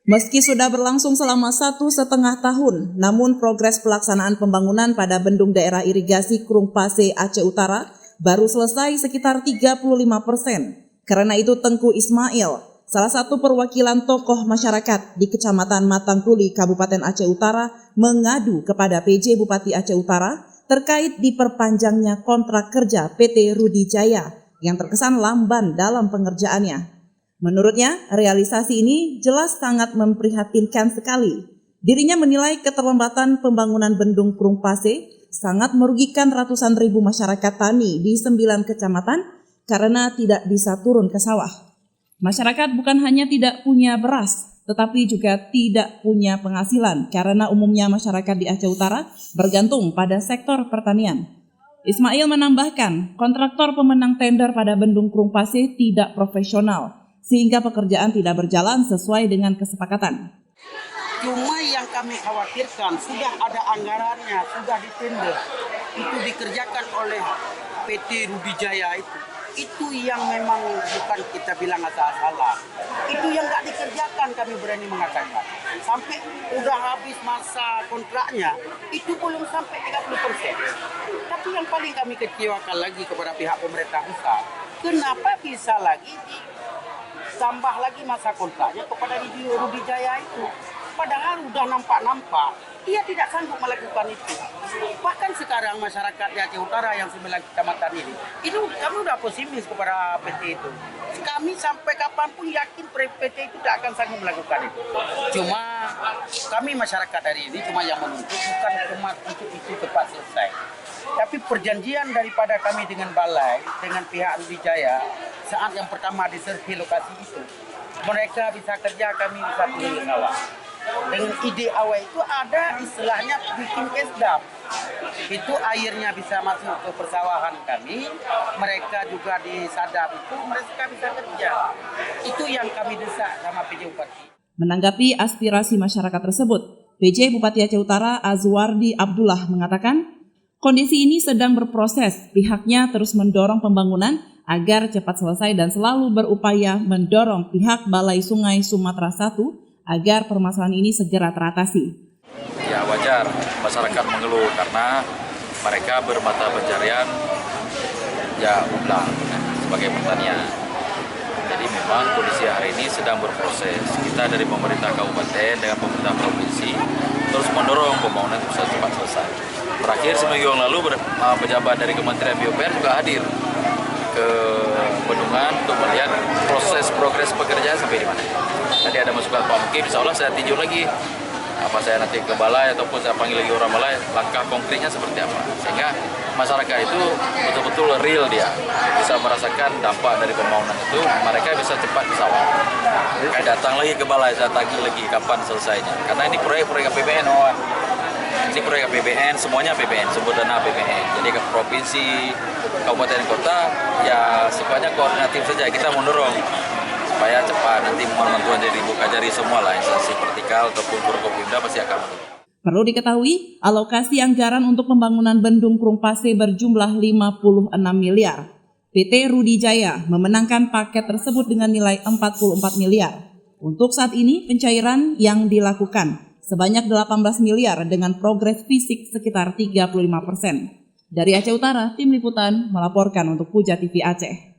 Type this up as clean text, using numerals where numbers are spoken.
Meski sudah berlangsung selama 1,5 tahun, namun progres pelaksanaan pembangunan pada bendung daerah irigasi Krung Pase Aceh Utara baru selesai sekitar 35%. Karena itu Tengku Ismail, salah satu perwakilan tokoh masyarakat di Kecamatan Matangkuli, Kabupaten Aceh Utara, mengadu kepada PJ Bupati Aceh Utara terkait diperpanjangnya kontrak kerja PT Rudi Jaya yang terkesan lamban dalam pengerjaannya. Menurutnya, realisasi ini jelas sangat memprihatinkan sekali. Dirinya menilai keterlambatan pembangunan bendung Krung Pase sangat merugikan ratusan ribu masyarakat tani di 9 kecamatan karena tidak bisa turun ke sawah. Masyarakat bukan hanya tidak punya beras, tetapi juga tidak punya penghasilan karena umumnya masyarakat di Aceh Utara bergantung pada sektor pertanian. Ismail menambahkan, kontraktor pemenang tender pada bendung Krung Pase tidak profesional, sehingga pekerjaan tidak berjalan sesuai dengan kesepakatan. Cuma yang kami khawatirkan, sudah ada anggarannya, sudah ditender, itu dikerjakan oleh PT Rudi Jaya itu yang memang bukan kita bilang asal-asalan. Itu yang nggak dikerjakan, kami berani mengatakan. Sampai udah habis masa kontraknya, itu belum sampai 30%. Tapi yang paling kami kecewakan lagi kepada pihak pemerintah pusat, kenapa bisa lagi tambah lagi masa kontraknya kepada Rudi Jaya itu. Padahal udah nampak-nampak dia tidak sanggup melakukan itu. Bahkan sekarang masyarakat di Aceh Utara yang 9 kecamatan ini kami udah pesimis kepada PT itu. Kami sampai kapanpun yakin PT itu tidak akan sanggup melakukan itu. Cuma kami masyarakat hari ini cuma yang menuntut bukan untuk itu cepat selesai. Tapi perjanjian daripada kami dengan balai, dengan pihak Rudi Jaya, saat yang pertama diservi lokasi itu, mereka bisa kerja, kami bisa turun ke sawah. Dengan ide awal itu ada istilahnya bikin esdam. Itu airnya bisa masuk ke persawahan kami, mereka juga di sadap itu, mereka bisa kerja. Itu yang kami desak sama PJ Bupati. Menanggapi aspirasi masyarakat tersebut, PJ Bupati Aceh Utara Azwardi Abdullah mengatakan, kondisi ini sedang berproses, pihaknya terus mendorong pembangunan agar cepat selesai dan selalu berupaya mendorong pihak Balai Sungai Sumatera I agar permasalahan ini segera teratasi. Ya wajar masyarakat mengeluh karena mereka bermata pencarian ya ulang sebagai pertanian. Jadi memang kondisi hari ini sedang berproses. Kita dari pemerintah kabupaten dengan pemerintah provinsi terus mendorong pembangunan itu bisa cepat selesai. Terakhir seminggu yang lalu pejabat dari Kementerian PUPR juga hadir ke bendungan untuk melihat progres pekerjaan sampai di mana. Tadi ada masukan Pak Mukim, insya Allah saya tinjau lagi. Apa saya nanti ke balai ataupun saya panggil lagi orang balai, langkah konkretnya seperti apa. Sehingga masyarakat itu betul-betul real dia, bisa merasakan dampak dari pembangunan itu, mereka bisa cepat ke sawah. Saya datang lagi ke balai, saya tagih lagi kapan selesainya. Karena ini proyek APBN. Ini proyek APBN, semuanya APBN, sumber dana APBN. Jadi ke provinsi, kabupaten, kota, ya sifatnya koordinatif saja. Kita mendorong supaya cepat nanti bantuan dari buka jari semua lah, instansi vertikal ataupun Forkopimda pasti akan mendorong. Perlu diketahui, alokasi anggaran untuk pembangunan bendung Krung Pase berjumlah 56 miliar. PT Rudi Jaya memenangkan paket tersebut dengan nilai 44 miliar. Untuk saat ini pencairan yang dilakukan sebanyak 18 miliar dengan progres fisik sekitar 35%. Dari Aceh Utara, Tim Liputan melaporkan untuk Puja TV Aceh.